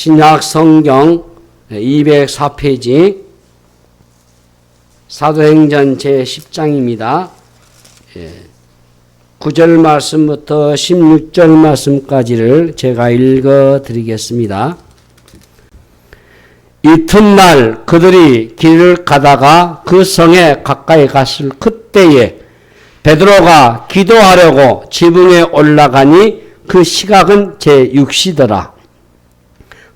신약 성경 204페이지 사도행전 제10장입니다. 9절 말씀부터 16절 말씀까지를 제가 읽어 드리겠습니다. 이튿날 그들이 길을 가다가 그 성에 가까이 갔을 그때에 베드로가 기도하려고 지붕에 올라가니 그 시각은 제6시더라.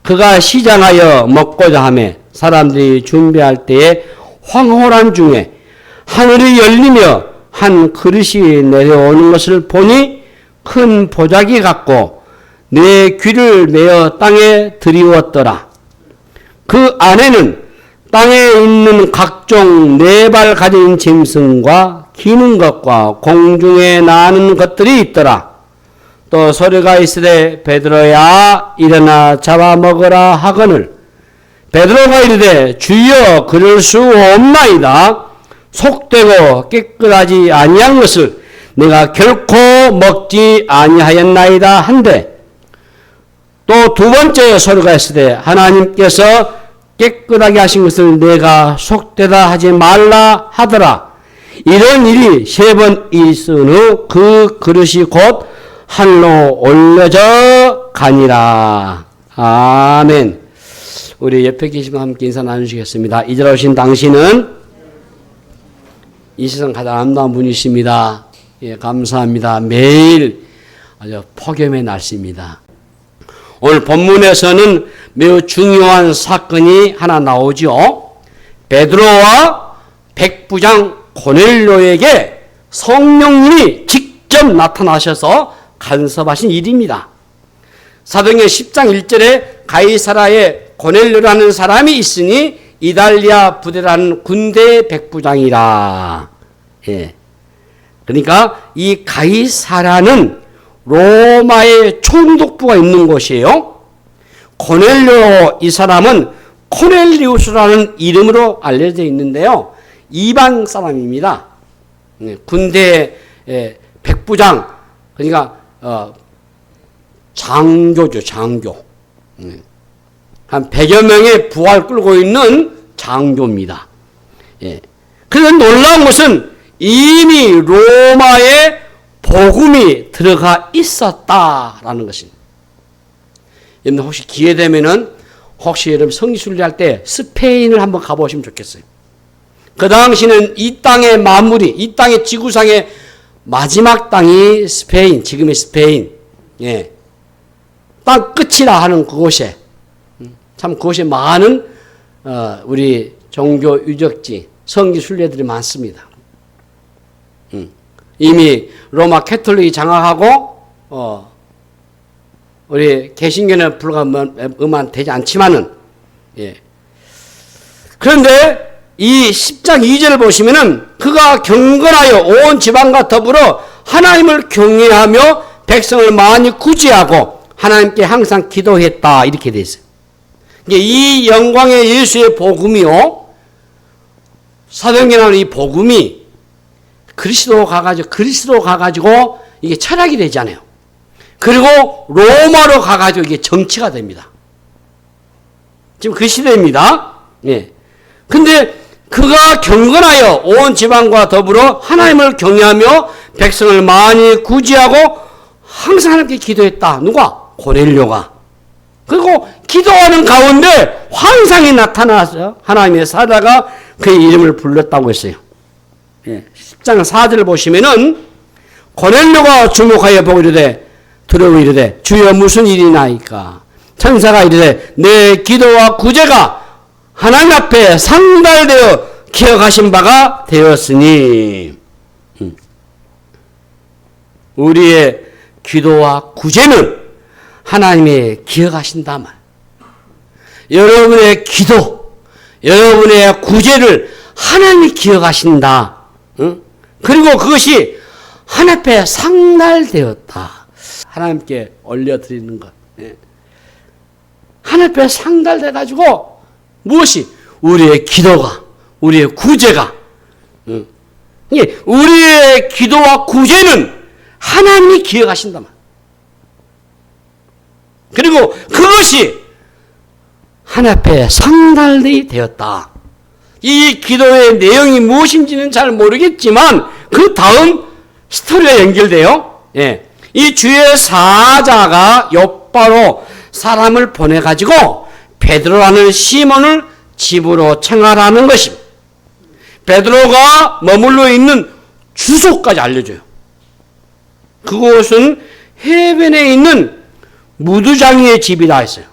그가 시장하여 먹고자 하매 사람들이 준비할 때에 황홀한 중에 하늘이 열리며 한 그릇이 내려오는 것을 보니 큰 보자기 같고 네 귀를 메어 땅에 들이웠더라. 그 안에는 땅에 있는 각종 네 발 가진 짐승과 기는 것과 공중에 나는 것들이 있더라. 또 소리가 있으되 베드로야 일어나 잡아먹으라 하거늘 베드로가 이르되 주여 그럴 수 없나이다. 속되고 깨끗하지 아니한 것을 내가 결코 먹지 아니하였나이다 한데 또 두 번째 소리가 있으되 하나님께서 깨끗하게 하신 것을 내가 속되다 하지 말라 하더라. 이런 일이 세 번 있은 후 그 그릇이 곧 하늘로 올려져 가니라. 아멘. 우리 옆에 계신 분 함께 인사 나누시겠습니다. 이제 오신 당신은 이 세상 가장 아름다운 분이십니다. 예, 감사합니다. 매일 아주 폭염의 날씨입니다. 오늘 본문에서는 매우 중요한 사건이 하나 나오죠. 베드로와 백부장 고넬료에게 성령님이 직접 나타나셔서 간섭하신 일입니다. 사도행전 10장 1절에 가이사라에 고넬료라는 사람이 있으니 이달리아 부대라는 군대의 백부장이라. 예. 그러니까 이 가이사라는 로마의 총독부가 있는 곳이에요. 고넬료 이 사람은 코넬리우스라는 이름으로 알려져 있는데요. 이방 사람입니다. 군대 백부장, 그러니까 장교죠, 장교. 한 100여 명의 부하를 끌고 있는 장교입니다. 예. 그런데 놀라운 것은 이미 로마에 복음이 들어가 있었다라는 것입니다. 여러분 혹시 기회 되면은 혹시 여러분 성지순례할 때 스페인을 한번 가보시면 좋겠어요. 그 당시는 이 땅의 마무리, 이 땅의 지구상의 마지막 땅이 스페인, 지금의 스페인, 예, 땅 끝이라 하는 그곳에 참 그곳에 많은 우리 종교 유적지, 성지 순례들이 많습니다. 이미 로마 캐톨릭이 장악하고 우리 개신교는 불가만 되지 않지만은 예. 그런데 이 10장 2절을 보시면은 그가 경건하여 온 지방과 더불어 하나님을 경외하며 백성을 많이 구제하고 하나님께 항상 기도했다 이렇게 돼 있어요. 이 영광의 예수의 복음이요, 사도행전하는 이 복음이 그리스도 가가지고 이게 철학이 되잖아요. 그리고 로마로 가가지고 이게 정치가 됩니다. 지금 그 시대입니다. 예. 근데 그가 경건하여 온 지방과 더불어 하나님을 경외하며 백성을 많이 구제하고 항상 하나님께 기도했다. 누가? 고넬료가. 그리고 기도하는 가운데 환상이 나타나서 하나님의 사자가 그의 이름을 불렀다고 했어요. 예. 10장 4절을 보시면은 고넬료가 주목하여 보고 이르되 두려워 이르되 주여 무슨 일이 나이까. 천사가 이르되 내 기도와 구제가 하나님 앞에 상달되어 기억하신 바가 되었으니. 우리의 기도와 구제는 하나님이 기억하신다 말. 여러분의 기도, 여러분의 구제를 하나님이 기억하신다. 그리고 그것이 하나님 앞에 상달되었다. 하나님께 올려드리는 것. 하나님 앞에 상달돼가지고 무엇이? 우리의 기도가, 우리의 구제가. 우리의 기도와 구제는 하나님이 기억하신다 말. 그리고 그것이 하나님 앞에 상달이 되었다. 이 기도의 내용이 무엇인지는 잘 모르겠지만 그 다음 스토리가 연결돼요. 예. 이 주의 사자가 욥바로 사람을 보내가지고 베드로라는 시몬을 집으로 청하라는 것입니다. 베드로가 머물러 있는 주소까지 알려줘요. 그곳은 해변에 있는 무두장이의 집이라 했어요.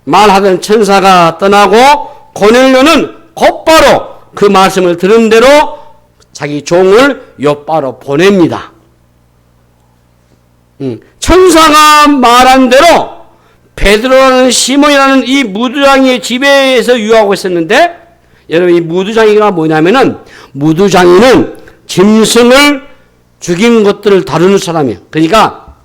말하던 천사가 떠나고 고넬료는 곧바로 그 말씀을 들은 대로 자기 종을 욥바로 보냅니다. 천사가 말한 대로 베드로라는 시몬이라는 이 무두장이의 집에서 유하고 있었는데, 여러분 이 무두장이가 뭐냐면은, 무두장이는 짐승을 죽인 것들을 다루는 사람이에요. 그러니까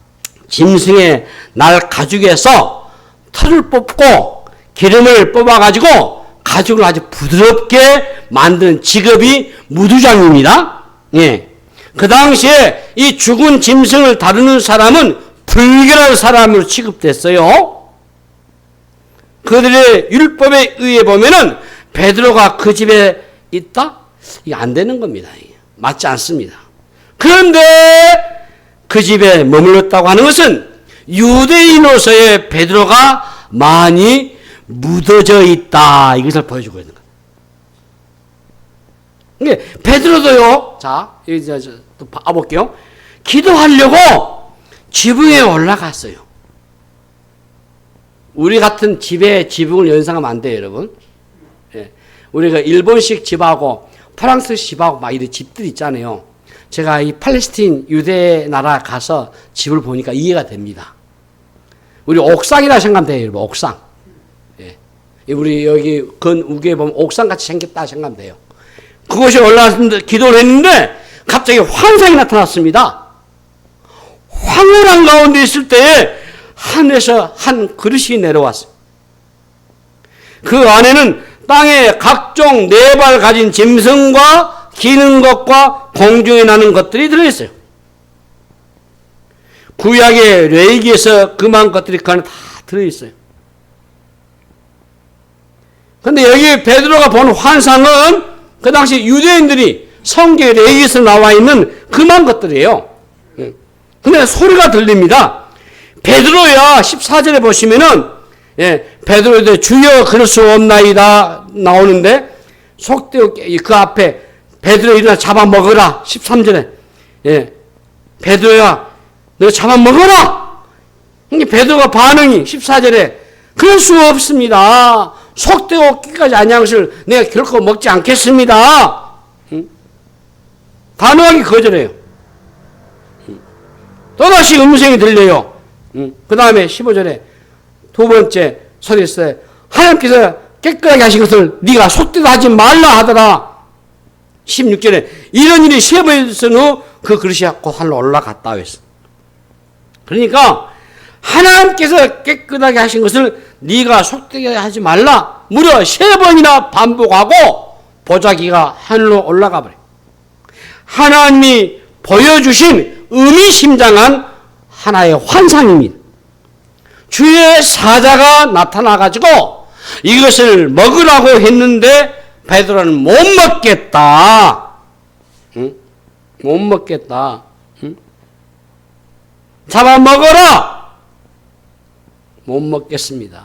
짐승의 날 가죽에서 털을 뽑고 기름을 뽑아가지고 가죽을 아주 부드럽게 만드는 직업이 무두장입니다. 예. 그 당시에 이 죽은 짐승을 다루는 사람은 불결한 사람으로 취급됐어요. 그들의 율법에 의해 보면은 베드로가 그 집에 있다? 이게 안 되는 겁니다. 맞지 않습니다. 그런데 그 집에 머물렀다고 하는 것은 유대인으로서의 베드로가 많이 묻어져 있다. 이것을 보여주고 있는 거예요. 베드로도요. 자, 여기 또 봐볼게요. 기도하려고 지붕에 올라갔어요. 우리 같은 집에 지붕을 연상하면 안 돼요, 여러분. 예. 우리가 일본식 집하고 프랑스식 집하고 막 이런 집들 있잖아요. 제가 이 팔레스틴 유대 나라 가서 집을 보니까 이해가 됩니다. 우리 옥상이라 생각하면 돼요, 여러분. 옥상. 예. 우리 여기 건 우기에 보면 옥상같이 생겼다 생각하면 돼요. 그곳에 올라왔는데 기도를 했는데 갑자기 환상이 나타났습니다. 황홀한 가운데 있을 때에 하늘에서 한 그릇이 내려왔어요. 그 안에는 땅에 각종 네 발 가진 짐승과 기는 것과 공중에 나는 것들이 들어있어요. 구약의 레위기에서 금한 것들이 그 안에 다 들어있어요. 그런데 여기 베드로가 본 환상은 그 당시 유대인들이 성경 레위기에서 나와 있는 금한 것들이에요. 근데 소리가 들립니다. 베드로야 14절에 보시면은 베드로에 주여 그럴 수 없나이다 나오는데 속되어 그 앞에 베드로 일어나 잡아먹어라 13절에 베드로야 너 잡아먹어라. 베드로가 반응이 14절에 그럴 수 없습니다. 속되고 끼까지 아니한 것을 내가 결코 먹지 않겠습니다. 단호하게 거절해요. 또다시 음성이 들려요. 그 다음에 15절에 두 번째 소리였어요. 하나님께서 깨끗하게 하신 것을 네가 속되도 하지 말라 하더라. 16절에 이런 일이 세 번 있은 후 그 그릇이 곧 하늘로 올라갔다 했어. 그러니까 하나님께서 깨끗하게 하신 것을 네가 속되게 하지 말라. 무려 세 번이나 반복하고 보자기가 하늘로 올라가 버려요. 하나님이 보여주신 의미심장한 하나의 환상입니다. 주의 사자가 나타나가지고 이것을 먹으라고 했는데 베드로는 못 먹겠다. 응? 못 먹겠다. 응? 잡아먹어라. 못 먹겠습니다.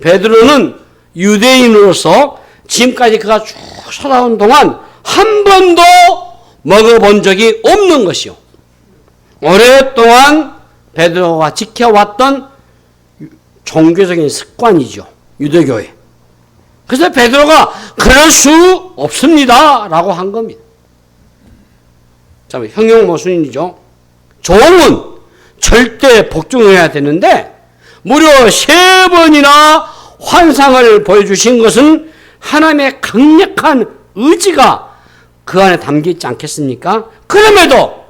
베드로는 유대인으로서 지금까지 그가 쭉 살아온 동안 한 번도 먹어본 적이 없는 것이요. 오랫동안 베드로가 지켜왔던 종교적인 습관이죠. 유대교회. 그래서 베드로가 그럴 수 없습니다 라고 한 겁니다. 자, 형용 모순이죠. 종은 절대 복종해야 되는데 무려 세 번이나 환상을 보여주신 것은 하나님의 강력한 의지가 그 안에 담겨 있지 않겠습니까? 그럼에도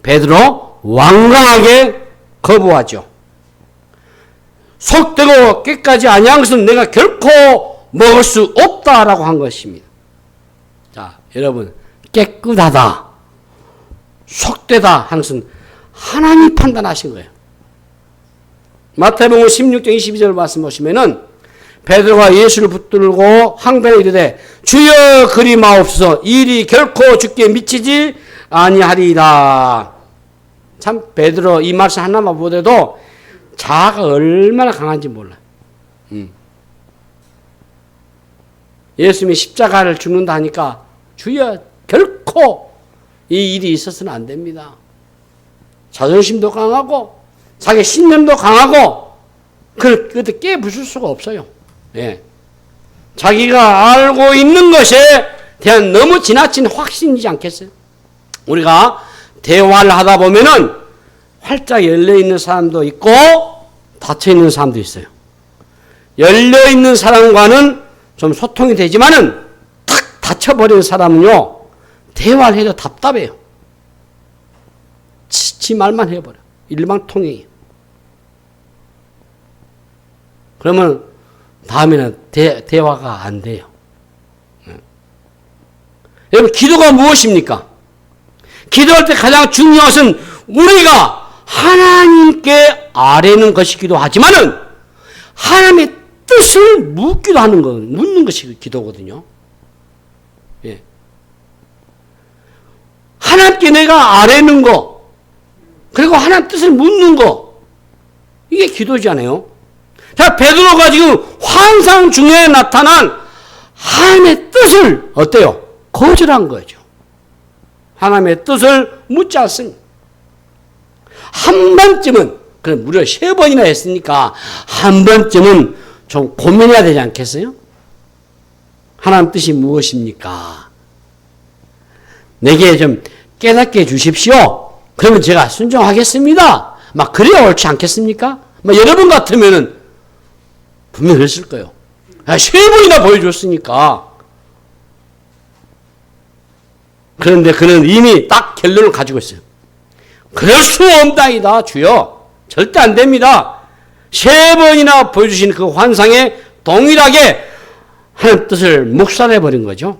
베드로 완강하게 거부하죠. 속되고 깨끗하지 아니한 것은 내가 결코 먹을 수 없다라고 한 것입니다. 자, 여러분, 깨끗하다, 속되다 하는 것은 하나님이 판단하신 거예요. 마태복음 16장 22절 말씀 보시면은 베드로가 예수를 붙들고 항변에 이르되 주여 그리 마옵소서 일이 결코 주께 미치지 아니하리이다. 참 베드로 이 말씀 하나만 보더라도 자아가 얼마나 강한지 몰라. 예수님이 십자가를 죽는다 하니까 주여 결코 이 일이 있어서는 안 됩니다. 자존심도 강하고 자기 신념도 강하고 그것도 깨부술 수가 없어요. 예. 자기가 알고 있는 것에 대한 너무 지나친 확신이지 않겠어요? 우리가 대화를 하다 보면은 활짝 열려있는 사람도 있고 닫혀있는 사람도 있어요. 열려있는 사람과는 좀 소통이 되지만은 탁 닫혀버린 사람은요, 대화를 해도 답답해요. 지 말만 해버려. 일방통행이에요. 그러면 다음에는 대화가 안 돼요. 여러분, 기도가 무엇입니까? 기도할 때 가장 중요한 것은 우리가 하나님께 아뢰는 것이기도 하지만은 하나님의 뜻을 묻기도 하는 거, 묻는 것이 기도거든요. 예. 하나님께 내가 아뢰는 거, 그리고 하나님 뜻을 묻는 거, 이게 기도잖아요. 자, 베드로가 지금 환상 중에 나타난 하나님의 뜻을 어때요? 거절한 거죠. 하나님의 뜻을 묻지 않습니다. 한 번쯤은, 그럼 무려 3번이나 했으니까 한 번쯤은 좀 고민해야 되지 않겠어요? 하나님 뜻이 무엇입니까? 내게 좀 깨닫게 해주십시오. 그러면 제가 순종하겠습니다. 막 그래야 옳지 않겠습니까? 여러분 같으면은 분명히 그랬을 거예요. 3번이나 보여줬으니까. 그런데 그는 이미 딱 결론을 가지고 있어요. 그럴 수 없다이다, 주여. 절대 안 됩니다. 3번이나 보여주신 그 환상에 동일하게 하나님 뜻을 묵살해버린 거죠.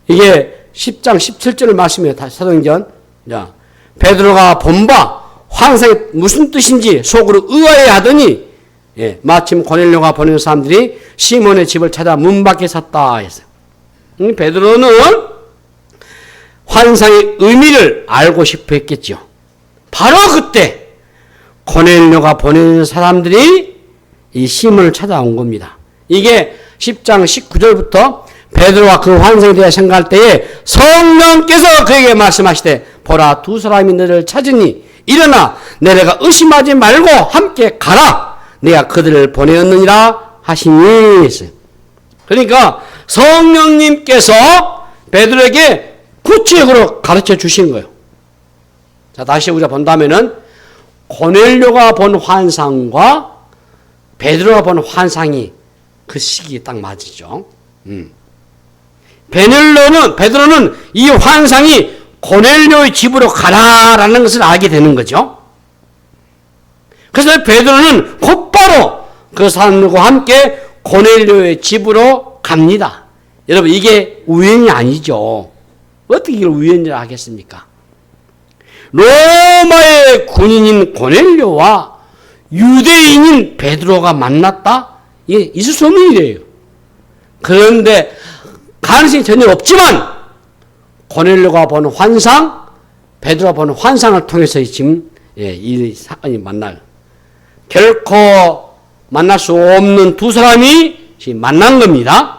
이게 10장 17절 말씀이에요. 사도행전. 자, 베드로가 본바 환상이 무슨 뜻인지 속으로 의아해하더니 마침 고넬료가 보내는 사람들이 시몬의 집을 찾아 문 밖에 섰다 했어요. 베드로는 환상의 의미를 알고 싶어 했겠죠. 바로 그때 고넬료가 보내는 사람들이 이 시몬을 찾아온 겁니다. 이게 10장 19절부터 베드로가 그 환상에 대해 생각할 때에 성령께서 그에게 말씀하시되 보라 두 사람이 너를 찾으니 일어나 내가 의심하지 말고 함께 가라. 내가 그들을 보내었느니라 하시니 했어요. 그러니까 성령님께서 베드로에게 구체적으로 가르쳐 주신 거예요. 자, 다시 우리가 본다면은 고넬료가 본 환상과 베드로가 본 환상이 그 시기에 딱 맞죠. 베드로는 이 환상이 고넬료의 집으로 가라라는 것을 알게 되는 거죠. 그래서 베드로는 곧바로 그 사람들과 함께 고넬료의 집으로 갑니다. 여러분, 이게 우연이 아니죠. 어떻게 이걸 우연이라 하겠습니까? 로마의 군인인 고넬료와 유대인인 베드로가 만났다? 이게 있을 수 없는 일이에요. 그런데 가능성이 전혀 없지만 고넬료가 보는 환상, 베드로가 보는 환상을 통해서 지금 이 사건이 만나요. 결코 만날 수 없는 두 사람이 지금 만난 겁니다.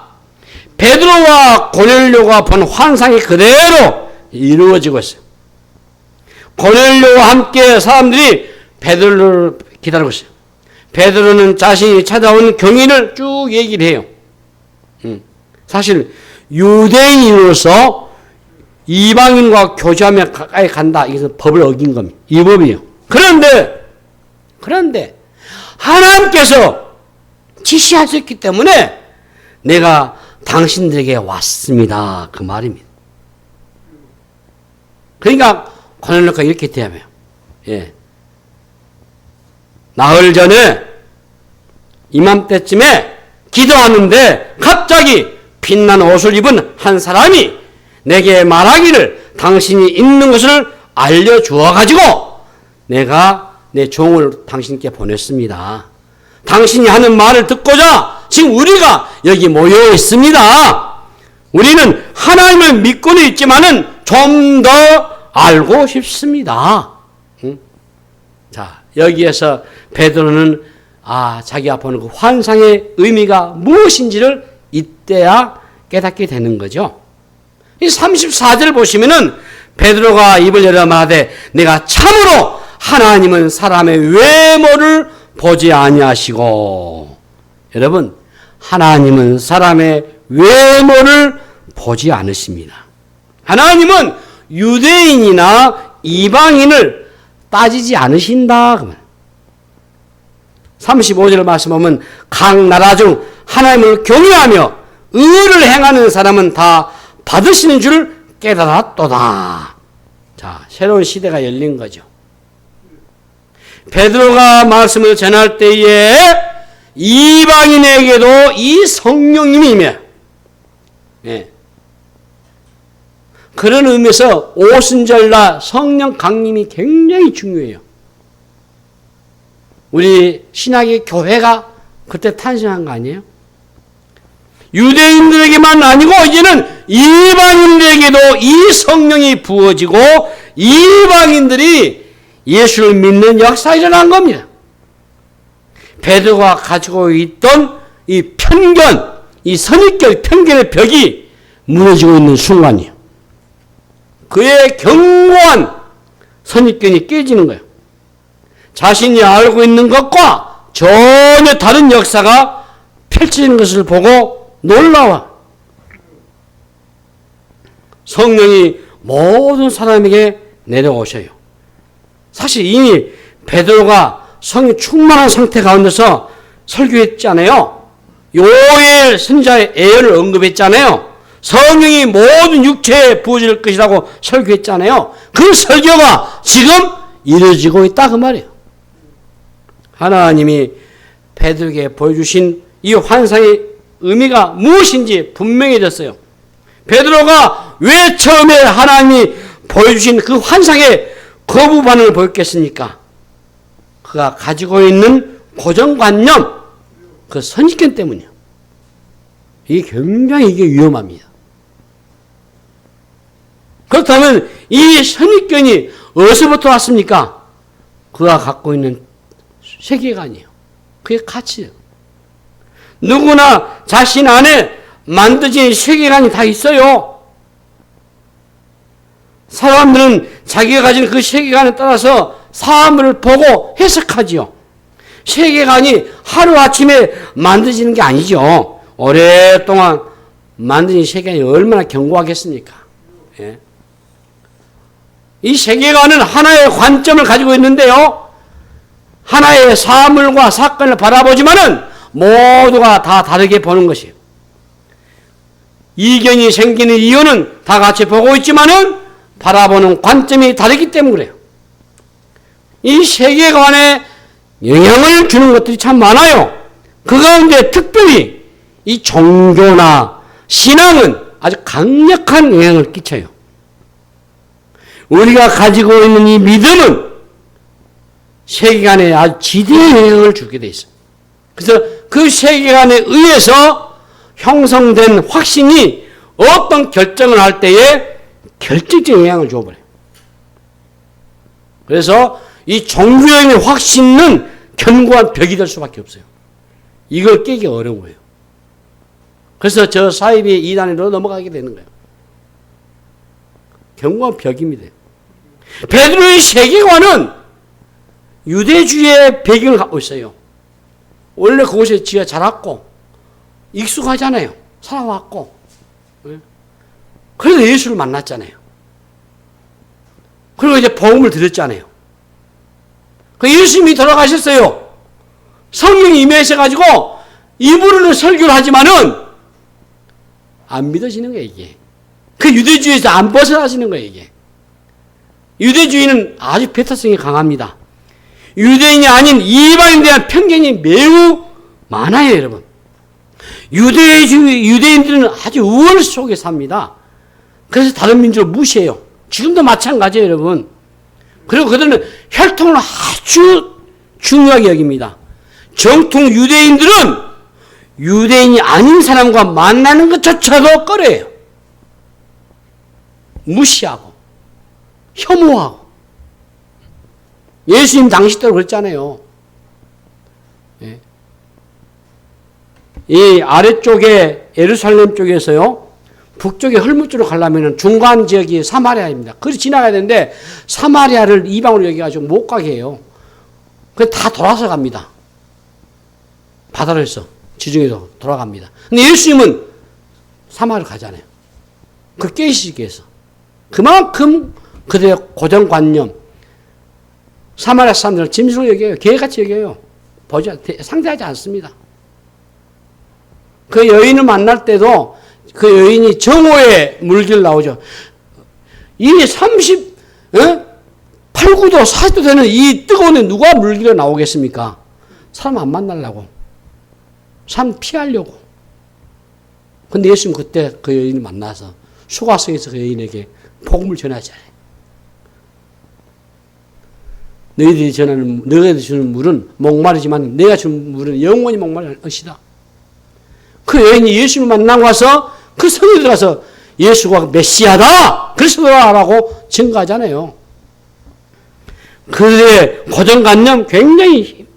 베드로와 고넬료가 본 환상이 그대로 이루어지고 있어요. 고넬료와 함께 사람들이 베드로를 기다리고 있어요. 베드로는 자신이 찾아온 경위를 쭉 얘기를 해요. 사실 유대인으로서 이방인과 교제하며 가까이 간다. 이것은 법을 어긴 겁니다. 이 법이에요. 그런데 하나님께서 지시하셨기 때문에 내가 당신들에게 왔습니다. 그 말입니다. 그러니까 고넬료가 이렇게 대하며 나흘 전에 이맘때쯤에 기도하는데 갑자기 빛난 옷을 입은 한 사람이 내게 말하기를 당신이 있는 것을 알려주어 가지고 내가 내 종을 당신께 보냈습니다. 당신이 하는 말을 듣고자 지금 우리가 여기 모여 있습니다. 우리는 하나님을 믿고는 있지만은 좀 더 알고 싶습니다. 응? 자, 여기에서 베드로는 자기가 보는 그 환상의 의미가 무엇인지를 이때야 깨닫게 되는 거죠. 이 34절 보시면은 베드로가 입을 열어 말하되 내가 참으로 하나님은 사람의 외모를 보지 아니하시고, 여러분, 하나님은 사람의 외모를 보지 않으십니다. 하나님은 유대인이나 이방인을 따지지 않으신다. 35절 말씀 보면 각 나라 중 하나님을 경외하며 의를 행하는 사람은 다 받으시는 줄 깨달았도다. 자, 새로운 시대가 열린 거죠. 베드로가 말씀을 전할 때에 이방인에게도 이 성령님이 임해요. 예. 그런 의미에서 오순절날 성령 강림이 굉장히 중요해요. 우리 신학의 교회가 그때 탄생한 거 아니에요? 유대인들에게만 아니고 이제는 이방인들에게도 이 성령이 부어지고 이방인들이 예수를 믿는 역사가 일어난 겁니다. 베드로가 가지고 있던 이 편견, 이 선입견, 편견의 벽이 무너지고 있는 순간이에요. 그의 견고한 선입견이 깨지는 거예요. 자신이 알고 있는 것과 전혀 다른 역사가 펼쳐지는 것을 보고 놀라워. 성령이 모든 사람에게 내려오셔요. 사실 이미 베드로가 성령 충만한 상태 가운데서 설교했잖아요. 요엘 선지자의 예언을 언급했잖아요. 성령이 모든 육체에 부어질 것이라고 설교했잖아요. 그 설교가 지금 이루어지고 있다 그 말이에요. 하나님이 베드로에게 보여주신 이 환상의 의미가 무엇인지 분명해졌어요. 베드로가 왜 처음에 하나님이 보여주신 그 환상의 거부 반응을 보였겠습니까? 그가 가지고 있는 고정관념, 그 선입견 때문이에요. 이게 굉장히 위험합니다. 그렇다면 이 선입견이 어디서부터 왔습니까? 그가 갖고 있는 세계관이에요. 그게 가치예요. 누구나 자신 안에 만들어진 세계관이 다 있어요. 사람들은 자기가 가진 그 세계관에 따라서 사물을 보고 해석하지요. 세계관이 하루아침에 만들어지는 게 아니죠. 오랫동안 만들어진 세계관이 얼마나 견고하겠습니까? 예. 이 세계관은 하나의 관점을 가지고 있는데요. 하나의 사물과 사건을 바라보지만은 모두가 다 다르게 보는 것이에요. 이견이 생기는 이유는 다 같이 보고 있지만은 바라보는 관점이 다르기 때문에 그래요. 이 세계관에 영향을 주는 것들이 참 많아요. 그 가운데 특별히 이 종교나 신앙은 아주 강력한 영향을 끼쳐요. 우리가 가지고 있는 이 믿음은 세계관에 아주 지대한 영향을 주게 돼 있어요. 그래서 그 세계관에 의해서 형성된 확신이 어떤 결정을 할 때에 결정적인 영향을 줘버려요. 그래서 이 종교적인 확신은 견고한 벽이 될 수밖에 없어요. 이걸 깨기 어려워요. 그래서 저 사이비의 이단으로 넘어가게 되는 거예요. 견고한 벽입니다. 베드로의 세계관은 유대주의의 배경을 갖고 있어요. 원래 그곳에 지어 자랐고 익숙하잖아요. 살아왔고. 그래서 예수를 만났잖아요. 그리고 이제 복음을 들었잖아요. 그 예수님이 돌아가셨어요. 성령이 임하셔가지고 입으로는 설교를 하지만은 안 믿어지는 거예요, 이게. 그 유대주의에서 안 벗어나시는 거예요, 이게. 유대주의는 아주 배타성이 강합니다. 유대인이 아닌 이방인에 대한 편견이 매우 많아요, 여러분. 유대인들은 아주 우월 속에 삽니다. 그래서 다른 민족을 무시해요. 지금도 마찬가지예요, 여러분. 그리고 그들은 혈통을 아주 중요하게 여깁니다. 정통 유대인들은 유대인이 아닌 사람과 만나는 것조차도 꺼려요. 무시하고 혐오하고. 예수님 당시 때도 그랬잖아요. 예. 이 아래쪽에 예루살렘 쪽에서요, 북쪽에 헐물 쪽으로 가려면 중간 지역이 사마리아입니다. 그리 지나가야 되는데 사마리아를 이방으로 여기가지고 못 가게 해요. 그래서 다 돌아서 갑니다. 바다로서 지중해로 돌아갑니다. 근데 예수님은 사마리아 가잖아요. 그 깨시기 위해서. 그만큼 그들의 고정관념, 사마리아 사람들을 짐승으로 여겨요. 개같이 여겨요. 상대하지 않습니다. 그 여인을 만날 때도 그 여인이 정오에 물길 나오죠. 이 38, 9도, 40도 되는 이 뜨거운 데 누가 물길에 나오겠습니까? 사람 안 만나려고. 사람 피하려고. 근데 예수님 그때 그 여인을 만나서 수가성에서 그 여인에게 복음을 전하잖아요. 너희들이 주는 물은 목마르지만 내가 주는 물은 영원히 목마를 것이다. 그 여인이 예수를 만나고 와서 그 성에 들어가서 예수가 메시아다! 그리스도라고 증거하잖아요. 그들의 고정관념 굉장히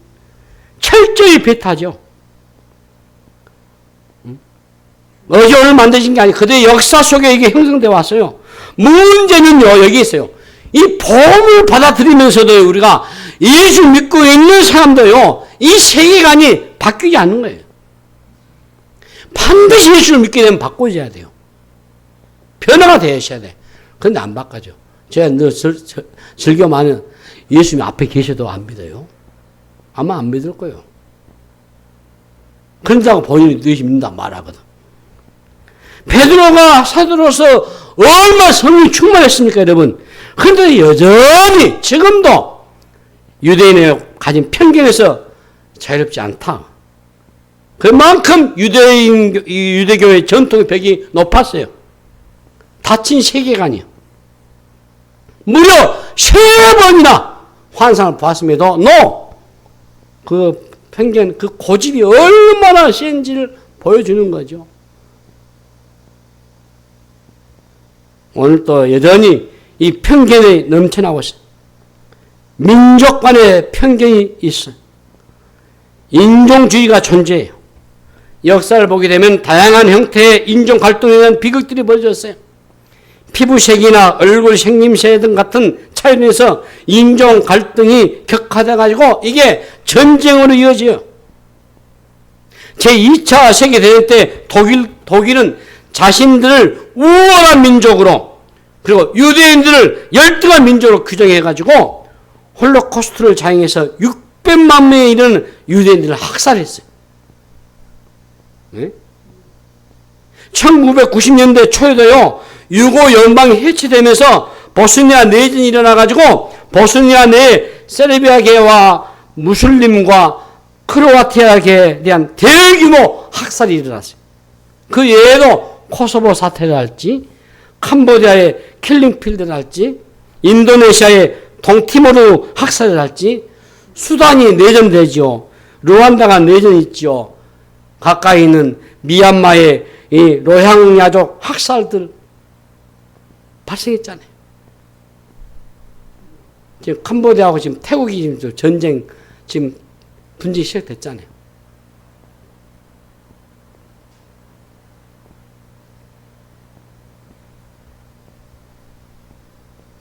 철저히 배타죠. 어제 오늘 만드신 게 아니고 그들의 역사 속에 이게 형성되어 왔어요. 문제는요, 여기 있어요. 이 복음을 받아들이면서도 우리가 예수 믿고 있는 사람도요, 이 세계관이 바뀌지 않는 거예요. 반드시 예수를 믿게 되면 바꿔줘야 돼요. 변화가 되셔야 돼. 그런데 안 바꿔져. 제가 늘 즐겨 많은 예수님 앞에 계셔도 안 믿어요. 아마 안 믿을 거예요. 그런다고 본인이 너희 믿는다 말하거든. 베드로가 사도로서 얼마나 성령이 충만했습니까, 여러분? 그런데 여전히 지금도 유대인의 가진 편견에서 자유롭지 않다. 그만큼 유대교의 전통의 벽이 높았어요. 닫힌 세계관이요. 무려 3번이나 환상을 보았음에도 그 편견, 그 고집이 얼마나 센지를 보여주는 거죠. 오늘 또 여전히 이 편견이 넘쳐나고 있어요. 민족 간의 편견이 있어요. 인종주의가 존재해요. 역사를 보게 되면 다양한 형태의 인종 갈등에 대한 비극들이 벌어졌어요. 피부색이나 얼굴 생김새 등 같은 차이로 인해서 인종 갈등이 격화돼가지고 이게 전쟁으로 이어져요. 제2차 세계대전 때 독일은 자신들을 우월한 민족으로 그리고 유대인들을 열등한 민족으로 규정해가지고 홀로코스트를 자행해서 600만 명에 이르는 유대인들을 학살했어요. 네? 1990년대 초에도요, 유고 연방이 해체되면서 보스니아 내전이 일어나가지고 보스니아 내 세르비아계와 무슬림과 크로아티아계에 대한 대규모 학살이 일어났어요. 그 외에도 코소보 사태랄지, 캄보디아의 킬링필드랄지, 인도네시아의 동티모르 학살이랄지, 수단이 내전되죠. 루안다가 내전이 있죠. 가까이 있는 미얀마의 이 로향야족 학살들 발생했잖아요. 지금 캄보디아하고 지금 태국이 지금 전쟁 지금 분쟁이 시작됐잖아요.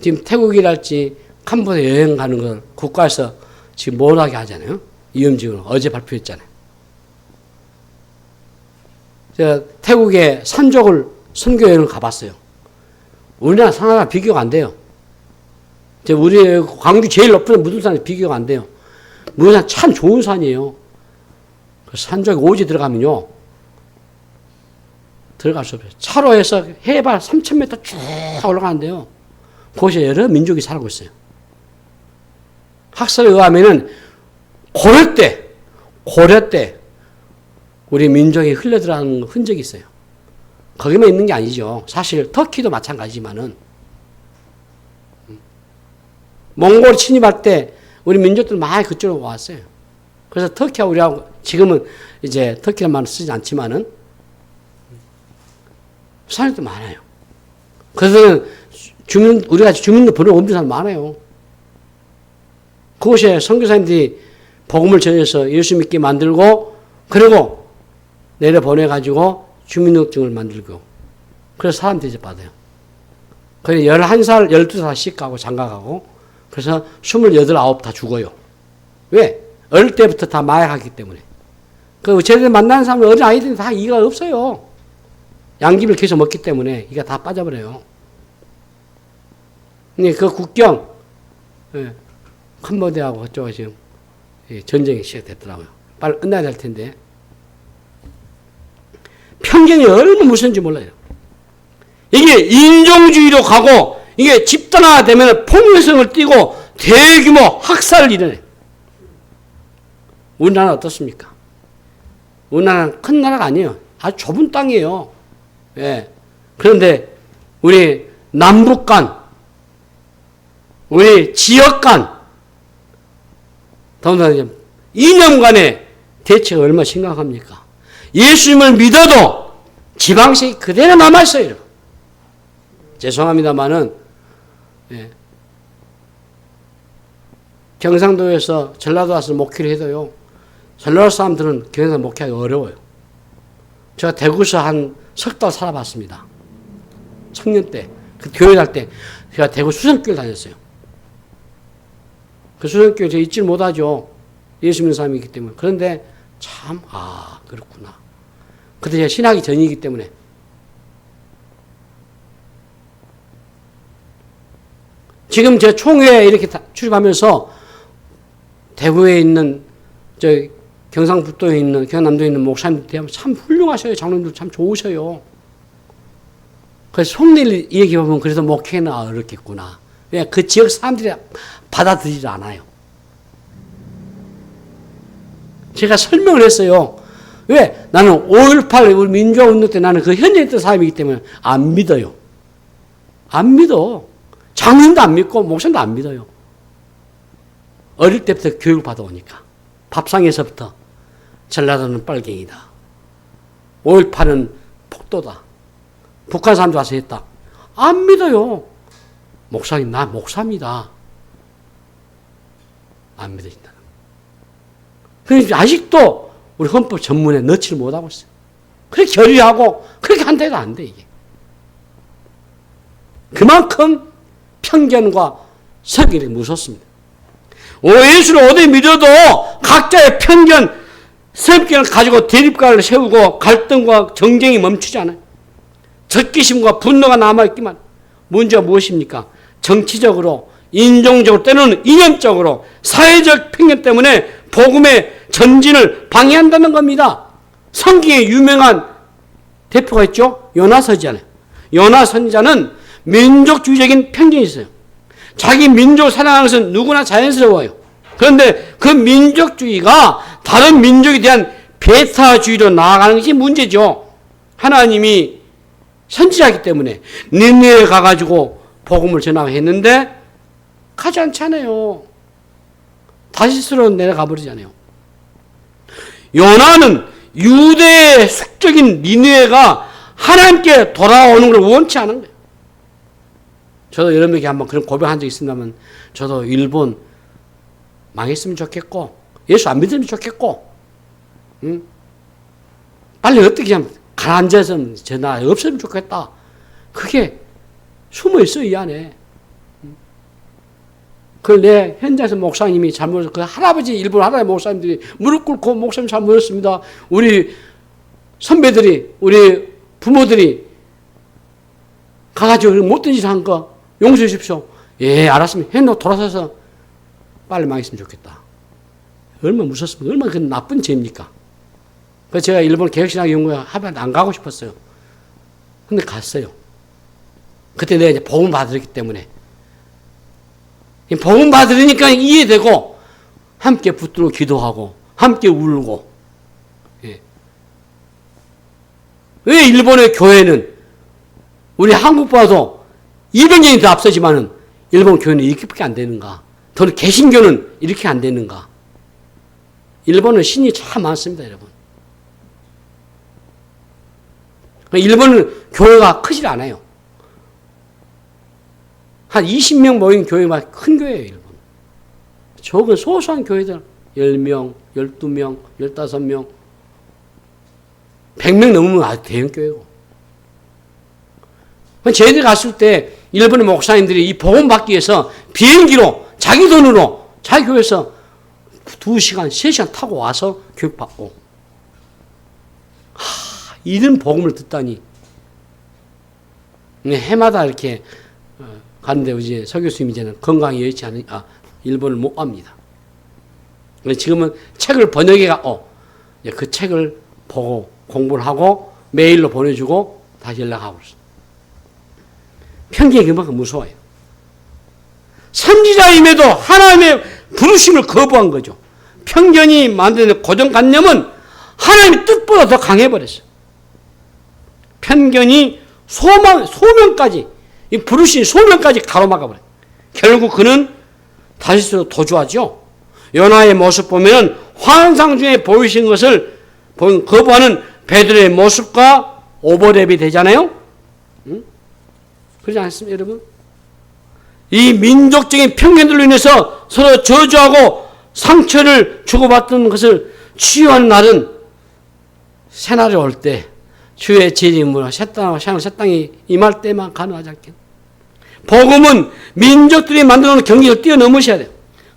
지금 태국이랄지 캄보디아 여행 가는 걸 국가에서 지금 못하게 하잖아요. 위험지역으로 어제 발표했잖아요. 제가 태국의 산족을 선교 여행을 가봤어요. 우리나라 산하고 비교가 안 돼요. 우리 광주 제일 높은 무등산이 비교가 안 돼요. 무등산 참 좋은 산이에요. 그 산족에 오지 들어가면요, 들어갈 수 없어요. 차로 해서 해발 3,000m 쭉 올라가는데요. 그곳에 여러 민족이 살고 있어요. 학설에 의하면은 고려 때 우리 민족이 흘러들어가는 흔적이 있어요. 거기만 있는 게 아니죠. 사실 터키도 마찬가지지만은 몽골 침입할 때 우리 민족들 많이 그쪽으로 왔어요. 그래서 터키와 우리하고 지금은 이제 터키란 말을 쓰지 않지만은 사람도 많아요. 그래서 우리가 주민도 번호 없는 사람 많아요. 그곳에 선교사님들이 복음을 전해서 예수 믿게 만들고, 그리고 내려보내가지고 주민등록증을 만들고, 그래서 사람 대접받아요. 그래서 11살, 12살씩 가고 장가가고, 그래서 28, 9 다 죽어요. 왜? 어릴 때부터 다 마약하기 때문에. 그 쟤들 만나는 사람은 어린 아이들은 다 이가 없어요. 양귀비를 계속 먹기 때문에 이가 다 빠져버려요. 근데 그 국경, 캄보디아하고 그쪽에 지금 전쟁이 시작됐더라고요. 빨리 끝나야 될 텐데. 편견이 얼마나 무서운지 몰라요. 이게 인종주의로 가고, 이게 집단화되면 폭력성을 띠고 대규모 학살을 일어내. 우리나라는 어떻습니까? 우리나라는 큰 나라가 아니에요. 아주 좁은 땅이에요. 예. 그런데 우리 남북 간, 우리 지역 간, 더군다나 이념 간의 대체가 얼마나 심각합니까? 예수님을 믿어도 지방색이 그대로 남아있어요. 죄송합니다만은, 예. 경상도에서 전라도 와서 목회를 해도요, 전라도 사람들은 경상도 목회하기 어려워요. 제가 대구에서 한 석 달 살아봤습니다. 청년 때, 그 교회 갈 때, 제가 대구 수성교회 다녔어요. 그 수성교회 제가 잊지 못하죠. 예수 믿는 사람이기 때문에. 그런데 참, 그렇구나. 그때 제가 신학이 전이기 때문에. 지금 제 총회에 이렇게 출입하면서 대구에 있는, 경상북도에 있는, 경남도에 있는 목사님들 대하면 참 훌륭하셔요. 장로님들 참 좋으셔요. 그래서 속내를 얘기해보면 그래서 목회는 어렵겠구나. 왜? 그 지역 사람들이 받아들이지 않아요. 제가 설명을 했어요. 왜? 나는 5.18 우리 민주화 운동 때 나는 그 현장에 있던 사람이기 때문에 안 믿어요. 안 믿어. 장로님도 안 믿고 목사님도 안 믿어요. 어릴 때부터 교육을 받아오니까. 밥상에서부터 전라도는 빨갱이다. 5.18은 폭도다. 북한 사람도 와서 했다. 안 믿어요. 목사님, 나 목사입니다. 안 믿어진다. 그래서 아직도 우리 헌법 전문에 넣지를 못하고 있어요. 그렇게 결의하고 그렇게 한다해도 안 돼, 이게. 그만큼 편견과 성격이 무섭습니다. 예수를 어디 믿어도 각자의 편견, 성격을 가지고 대립관을 세우고 갈등과 정쟁이 멈추지 않아요. 적기심과 분노가 남아있기만. 문제가 무엇입니까? 정치적으로, 인종적으로, 때로는 이념적으로, 사회적 편견 때문에 복음의 전진을 방해한다는 겁니다. 성경에 유명한 대표가 있죠? 요나 선지자는. 요나 선지자는 민족주의적인 편견이 있어요. 자기 민족을 사랑하는 것은 누구나 자연스러워요. 그런데 그 민족주의가 다른 민족에 대한 배타주의로 나아가는 것이 문제죠. 하나님이 선지자이기 때문에 니느웨에 가가지고 복음을 전하했는데 가지 않잖아요. 다시스로 내려가 버리잖아요. 요나는 유대의 숙적인 니느웨가 하나님께 돌아오는 걸 원치 않은 거예요. 저도 여러분에게 한번 그런 고백한 적이 있습니다만, 저도 일본 망했으면 좋겠고, 예수 안 믿으면 좋겠고, 빨리 어떻게 하면 가라앉아서 전화 없으면 좋겠다. 그게 숨어 있어, 이 안에. 그걸 내 현장에서 목사님이 잘못해서, 그 할아버지, 일본 할아버지 목사님들이 무릎 꿇고 목사님 잘못했습니다. 우리 선배들이, 우리 부모들이 가가지고 못된 짓 한 거 용서해 주십시오. 예, 알았습니다. 해놓고 돌아서서 빨리 망했으면 좋겠다. 얼마나 무섭습니까? 얼마나 그 나쁜 죄입니까? 그래서 제가 일본 개혁신학 연구회 하면 안 가고 싶었어요. 근데 갔어요. 그때 내가 이제 복음 받았기 때문에. 복음 받으니까 이해되고, 함께 붙들고 기도하고, 함께 울고. 예. 왜 일본의 교회는 우리 한국보다도 200년이 더 앞서지만은 일본 교회는 이렇게밖에 안 되는가? 더 개신교는 이렇게 안 되는가? 일본은 신이 참 많습니다, 여러분. 일본은 교회가 크질 않아요. 한 20명 모인 교회가 큰 교회예요, 일본. 적은 소소한 교회들 10명, 12명, 15명, 100명 넘으면 아주 대형 교회고. 저희들이 갔을 때 일본의 목사님들이 이 복음 받기 위해서 비행기로 자기 돈으로 자기 교회에서 2시간, 3시간 타고 와서 교육받고. 이런 복음을 듣다니. 해마다 이렇게 가는데 이제 서 교수님이 이제는 건강이 여의치 않으니 일본을 못 갑니다. 지금은 책을 번역해가 그 책을 보고 공부를 하고 메일로 보내주고 다시 연락하고 있어요. 편견이 그만큼 무서워요. 선지자임에도 하나님의 부르심을 거부한 거죠. 편견이 만드는 고정관념은 하나님의 뜻보다 더 강해버렸어요. 편견이 소명까지, 이 부르신 소명까지 가로막아버려요. 결국 그는 다시스로 도주하죠. 요나의 모습 보면 환상 중에 보이신 것을 거부하는 베드로의 모습과 오버랩이 되잖아요. 응? 그러지 않습니까, 여러분? 이 민족적인 편견들로 인해서 서로 저주하고 상처를 주고받던 것을 치유하는 날은 새날이 올 때 주의 재림으로 새 땅이 임할 때만 가능하지 않겠나. 복음은 민족들이 만들어놓은 경계를 뛰어넘으셔야 돼요.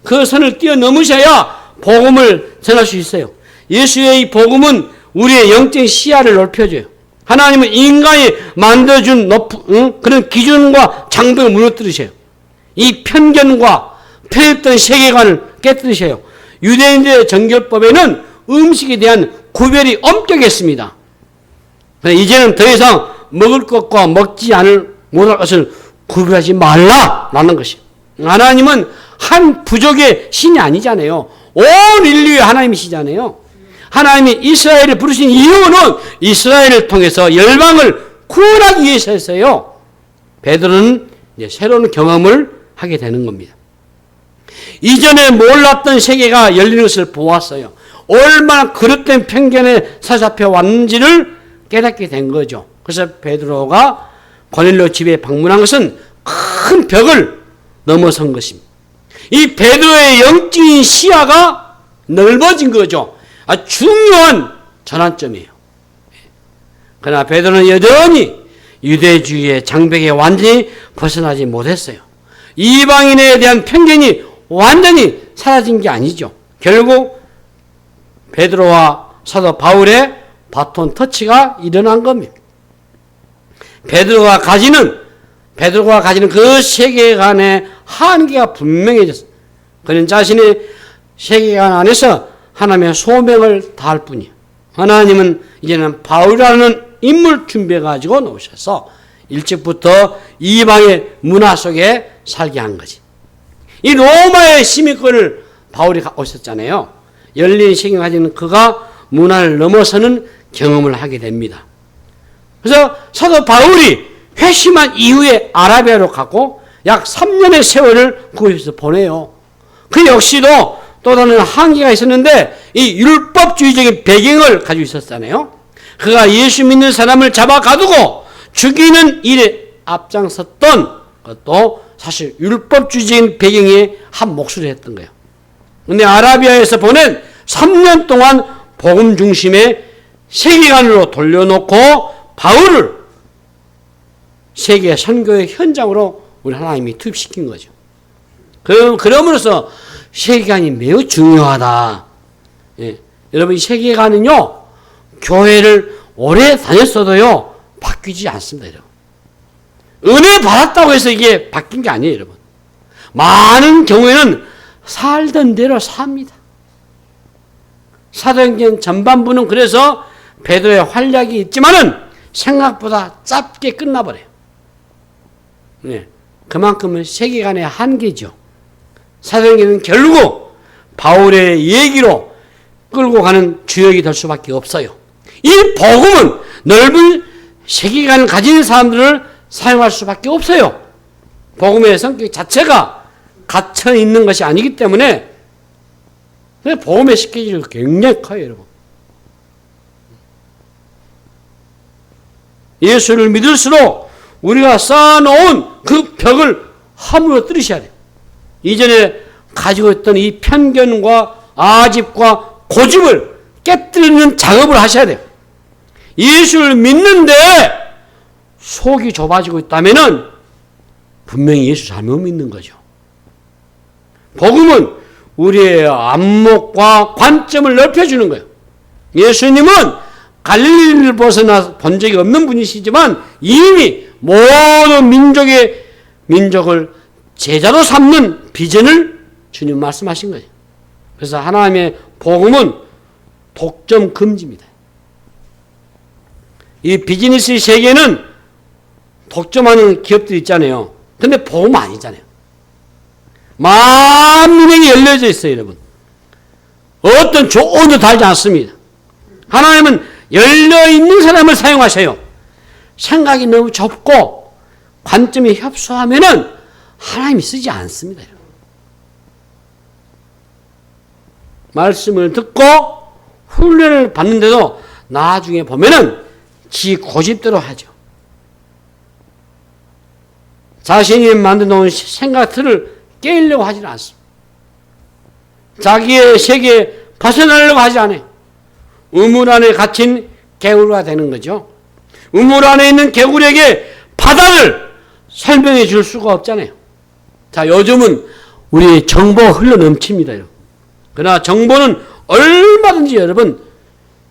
그 선을 뛰어넘으셔야 복음을 전할 수 있어요. 예수의 이 복음은 우리의 영적인 시야를 넓혀줘요. 하나님은 인간이 만들어준 그런 기준과 장벽을 무너뜨리셔요. 이 편견과 편협된 세계관을 깨뜨리셔요. 유대인들의 정결법에는 음식에 대한 구별이 엄격했습니다. 이제는 더 이상 먹을 것과 먹지 못할 것을 구별하지 말라라는 것이에요. 하나님은 한 부족의 신이 아니잖아요. 온 인류의 하나님이시잖아요. 하나님이 이스라엘을 부르신 이유는 이스라엘을 통해서 열방을 구원하기 위해서였어요. 베드로는 이제 새로운 경험을 하게 되는 겁니다. 이전에 몰랐던 세계가 열리는 것을 보았어요. 얼마나 그릇된 편견에 사로잡혀 왔는지를 깨닫게 된 거죠. 그래서 베드로가 고넬료 집에 방문한 것은 큰 벽을 넘어선 것입니다. 이 베드로의 영적인 시야가 넓어진 거죠. 아주 중요한 전환점이에요. 그러나 베드로는 여전히 유대주의의 장벽에 완전히 벗어나지 못했어요. 이방인에 대한 편견이 완전히 사라진 게 아니죠. 결국 베드로와 사도 바울의 바톤 터치가 일어난 겁니다. 베드로가 가지는 그 세계관의 한계가 분명해졌어요. 그는 자신의 세계관 안에서 하나님의 소명을 다할 뿐이에요. 하나님은 이제는 바울이라는 인물 준비해가지고 놓으셔서 일찍부터 이방의 문화 속에 살게 한 거지. 이 로마의 시민권을 바울이 갖고 있었잖아요. 열린 세계를 가지는 그가 문화를 넘어서는 경험을 하게 됩니다. 그래서 사도 바울이 회심한 이후에 아라비아로 가고 약 3년의 세월을 그곳에서 보내요. 그 역시도 또 다른 한계가 있었는데 이 율법주의적인 배경을 가지고 있었잖아요. 그가 예수 믿는 사람을 잡아 가두고 죽이는 일에 앞장섰던 것도 사실 율법주의적인 배경의 한 몫을 했던 거예요. 그런데 아라비아에서 보낸 3년 동안 복음 중심의 세계관으로 돌려놓고 바울을 세계 선교의 현장으로 우리 하나님이 투입시킨 거죠. 그럼으로써 세계관이 매우 중요하다. 예. 여러분, 이 세계관은요, 교회를 오래 다녔어도요, 바뀌지 않습니다, 여러분. 은혜 받았다고 해서 이게 바뀐 게 아니에요, 여러분. 많은 경우에는 살던 대로 삽니다. 사도행전 전반부는 그래서 베드로의 활약이 있지만은 생각보다 짧게 끝나버려요. 네. 그만큼은 세계관의 한계죠. 사도행전은 결국 바울의 얘기로 끌고 가는 주역이 될 수밖에 없어요. 이 복음은 넓은 세계관을 가진 사람들을 사용할 수밖에 없어요. 복음의 성격 자체가 갇혀 있는 것이 아니기 때문에 복음의 스케줄이 굉장히 커요, 여러분. 예수를 믿을수록 우리가 쌓아놓은 그 벽을 함으로 뚫으셔야 돼요. 이전에 가지고 있던 이 편견과 아집과 고집을 깨뜨리는 작업을 하셔야 돼요. 예수를 믿는데 속이 좁아지고 있다면은 분명히 예수 잘못 믿는 거죠. 복음은 우리의 안목과 관점을 넓혀주는 거예요. 예수님은 갈릴리를 벗어나 본 적이 없는 분이시지만 이미 모든 민족을 제자로 삼는 비전을 주님 말씀하신 거예요. 그래서 하나님의 복음은 독점 금지입니다. 이 비즈니스 세계는 독점하는 기업들이 있잖아요. 근데 복음 아니잖아요. 만민에게 열려져 있어요, 여러분. 어떤 조언도 달지 않습니다. 하나님은 열려있는 사람을 사용하셔요. 생각이 너무 좁고 관점이 협소하면은 하나님이 쓰지 않습니다. 여러분. 말씀을 듣고 훈련을 받는데도 나중에 보면은 지 고집대로 하죠. 자신이 만들어 놓은 생각 틀을 깨려고 하지는 않습니다. 자기의 세계에 벗어나려고 하지 않아요. 우물 안에 갇힌 개구리가 되는 거죠. 우물 안에 있는 개구리에게 바다를 설명해 줄 수가 없잖아요. 자, 요즘은 우리 정보가 흘러 넘칩니다. 여러분. 그러나 정보는 얼마든지 여러분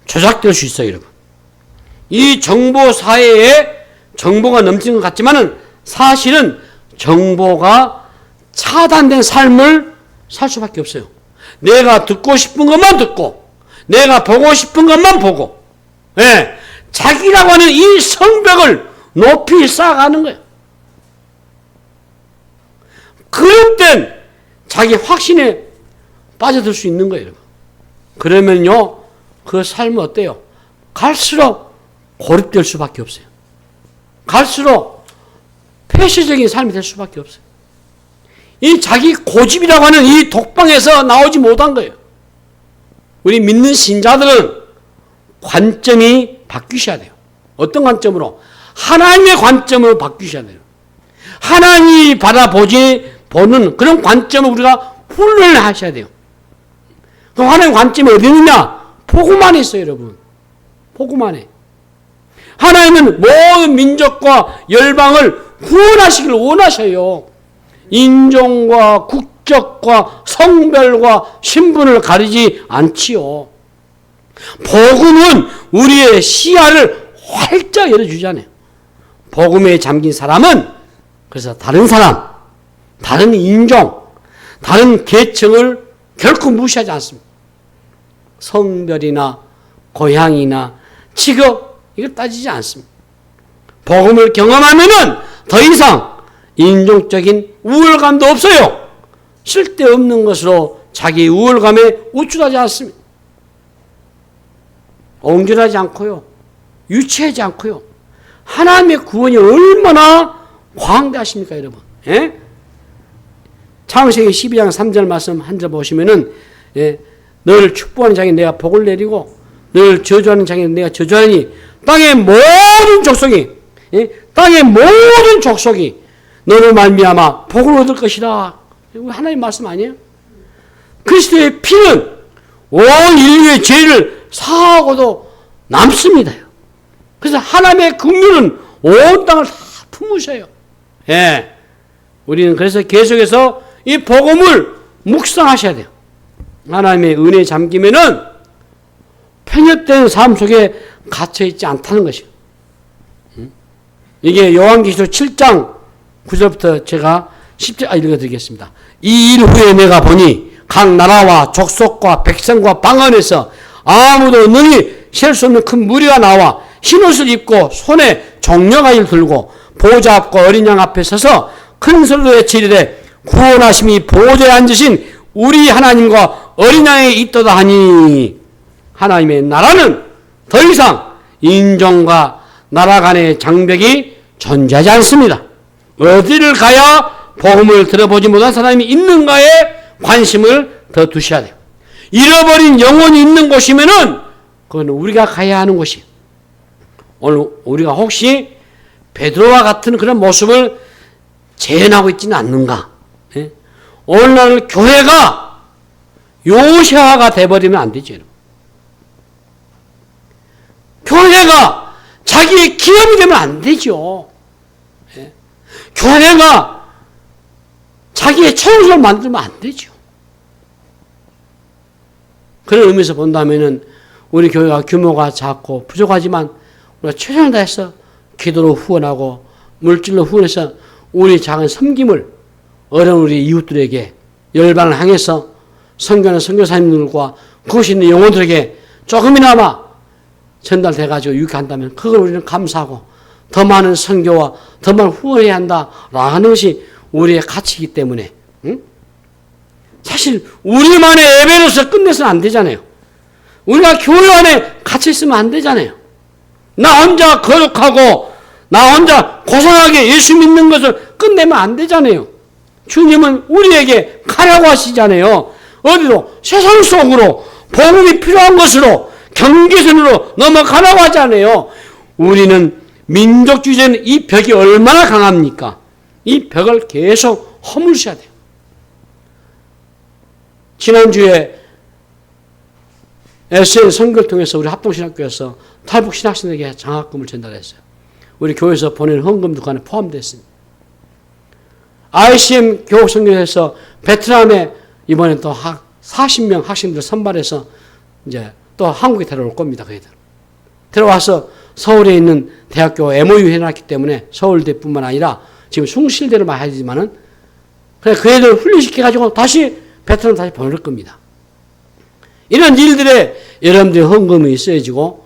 조작될 수 있어요. 여러분. 이 정보 사회에 정보가 넘치는 것 같지만은 사실은 정보가 차단된 삶을 살 수밖에 없어요. 내가 듣고 싶은 것만 듣고 내가 보고 싶은 것만 보고 자기라고 하는 이 성벽을 높이 쌓아가는 거예요. 그럴 땐 자기 확신에 빠져들 수 있는 거예요. 여러분. 그러면요 그 삶은 어때요? 갈수록 고립될 수밖에 없어요. 갈수록 폐쇄적인 삶이 될 수밖에 없어요. 이 자기 고집이라고 하는 이 독방에서 나오지 못한 거예요. 우리 믿는 신자들은 관점이 바뀌셔야 돼요. 어떤 관점으로? 하나님의 관점으로 바뀌셔야 돼요. 하나님이 보는 그런 관점을 우리가 훈련을 하셔야 돼요. 그럼 하나님의 관점이 어디 있느냐? 복음 안에 있어요, 여러분. 복음 안에. 하나님은 모든 민족과 열방을 구원하시길 원하셔요. 인종과 국적과 성별과 신분을 가리지 않지요. 복음은 우리의 시야를 활짝 열어주잖아요. 복음에 잠긴 사람은 그래서 다른 사람, 다른 인종, 다른 계층을 결코 무시하지 않습니다. 성별이나 고향이나 직업 이걸 따지지 않습니다. 복음을 경험하면은 더 이상 인종적인 우월감도 없어요. 쓸데없는 것으로 자기 우월감에 우쭐하지 않습니다. 옹졸하지 않고요. 유치하지 않고요. 하나님의 구원이 얼마나 광대하십니까, 여러분? 예? 창세기 12장 3절 말씀 한 절 보시면은 너를 축복하는 자에게 내가 복을 내리고 너를 저주하는 자에게 내가 저주하니 땅의 모든 족속이 너를 말미암아 복을 얻을 것이다. 하나님 말씀 아니에요? 그리스도의 피는 온 인류의 죄를 사하고도 남습니다. 그래서 하나님의 긍휼은 온 땅을 다 품으셔요. 예. 우리는 그래서 계속해서 이 복음을 묵상하셔야 돼요. 하나님의 은혜에 잠기면은 편협된 삶 속에 갇혀있지 않다는 것이에요. 이게 요한계시록 7장 9절부터 제가 10절 읽어드리겠습니다. 이 일 후에 내가 보니 각 나라와 족속과 백성과 방언에서 아무도 능히 셀 수 없는 큰 무리가 나와 흰옷을 입고 손에 종려가지를 들고 보좌 앞과 어린 양 앞에 서서 큰 소리로 외치리되 구원하심이 보좌에 앉으신 우리 하나님과 어린 양에 있도다 하니 하나님의 나라는 더 이상 인종과 나라 간의 장벽이 존재하지 않습니다. 어디를 가야 복음을 들어보지 못한 사람이 있는가에 관심을 더 두셔야 돼요. 잃어버린 영혼이 있는 곳이면은 그건 우리가 가야 하는 곳이에요. 오늘 우리가 혹시 베드로와 같은 그런 모습을 재현하고 있지는 않는가? 예? 오늘날 교회가 요새화가 돼버리면 안 되죠. 교회가 자기의 기업이 되면 안 되죠. 예? 교회가 자기의 처우를 만들면 안 되죠. 그런 의미에서 본다면은 우리 교회가 규모가 작고 부족하지만 우리가 최선을 다해서 기도로 후원하고 물질로 후원해서 우리 작은 섬김을 어려운 우리 이웃들에게 열방을 향해서 선교하는 선교사님들과 그것이 있는 영혼들에게 조금이나마 전달돼가지고 유익한다면 그걸 우리는 감사하고 더 많은 선교와 더 많은 후원해야 한다라는 것이 우리의 가치이기 때문에 사실 우리만의 예배로서 끝내서는 안 되잖아요. 우리가 교회 안에 갇혀 있으면 안 되잖아요. 나 혼자 거룩하고 나 혼자 고상하게 예수 믿는 것을 끝내면 안 되잖아요. 주님은 우리에게 가라고 하시잖아요. 어디로? 세상 속으로 복음이 필요한 것으로 경계선으로 넘어가라고 하잖아요. 우리는 민족주의자는 이 벽이 얼마나 강합니까? 이 벽을 계속 허물셔야 돼요. 지난주에 SN 선교를 통해서 우리 합동신학교에서 탈북 신학생에게 장학금을 전달했어요. 우리 교회에서 보낸 헌금도 그 안에 포함됐습니다. ICM 교육선교에서 베트남에 이번에 또 40명 학생들 선발해서 이제 또 한국에 데려올 겁니다. 그애들 데려와서 서울에 있는 대학교 MOU 해놨기 때문에 서울대뿐만 아니라 지금 숭실대를 많이 하지만은 그냥 그 애들 훈련시켜가지고 다시 베트남 다시 보낼 겁니다. 이런 일들에 여러분들의 헌금이 있어야지고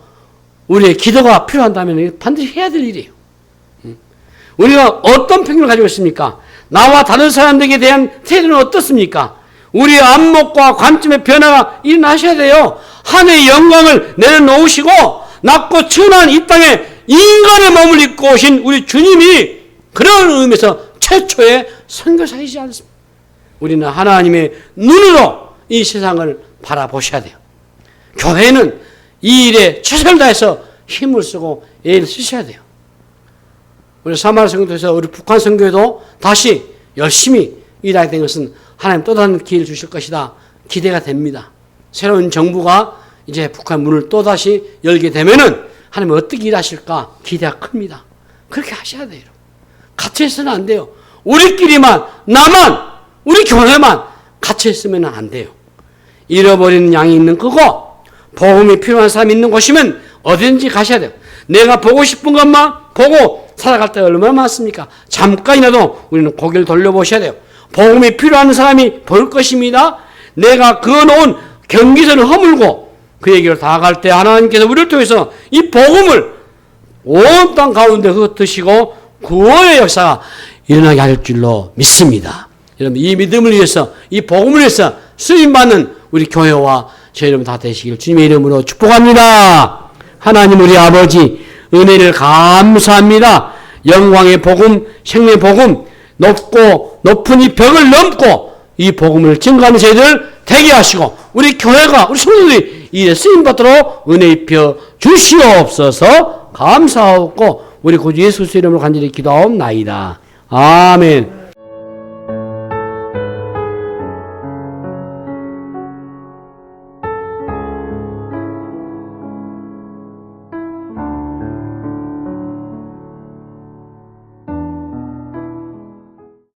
우리의 기도가 필요한다면 반드시 해야 될 일이에요. 우리가 어떤 평균을 가지고 있습니까? 나와 다른 사람들에 대한 태도는 어떻습니까? 우리의 안목과 관점의 변화가 일어나셔야 돼요. 하늘의 영광을 내려놓으시고 낮고 천한 이 땅에 인간의 몸을 입고 오신 우리 주님이 그런 의미에서 최초의 선교사이지 않습니까? 우리는 하나님의 눈으로 이 세상을 바라보셔야 돼요. 교회는 이 일에 최선을 다해서 힘을 쓰고 애를 쓰셔야 돼요. 우리 사마리아 선교도에서 우리 북한 선교에도 다시 열심히 일하게 된 것은 하나님 또 다른 기회를 주실 것이다. 기대가 됩니다. 새로운 정부가 이제 북한 문을 또다시 열게 되면은 하나님 어떻게 일하실까 기대가 큽니다. 그렇게 하셔야 돼요. 갇혀있으면 안 돼요. 우리끼리만, 나만, 우리 교회만 갇혀있으면 안 돼요. 잃어버리는 양이 있는 그곳, 복음이 필요한 사람이 있는 곳이면 어디든지 가셔야 돼요. 내가 보고 싶은 것만 보고 살아갈 때 얼마나 많습니까? 잠깐이라도 우리는 고개를 돌려보셔야 돼요. 복음이 필요한 사람이 볼 것입니다. 내가 그어놓은 경기선을 허물고 그에게로 다가갈 때 하나님께서 우리를 통해서 이 복음을 온 땅 가운데 흩으시고 구원의 역사가 일어나게 할 줄로 믿습니다. 여러분 이 믿음을 위해서 이 복음을 위해서 쓰임받는 우리 교회와 저희 여러분 다 되시길 주님의 이름으로 축복합니다. 하나님 우리 아버지 은혜를 감사합니다. 영광의 복음, 생명의 복음, 높은 이 벽을 넘고 이 복음을 증거하는 저희들 되게 하시고 우리 교회가 우리 성도들이 이에 쓰임받도록 은혜 입혀 주시옵소서. 감사하고 우리 구주 예수 이름으로 간절히 기도하옵나이다. 아멘.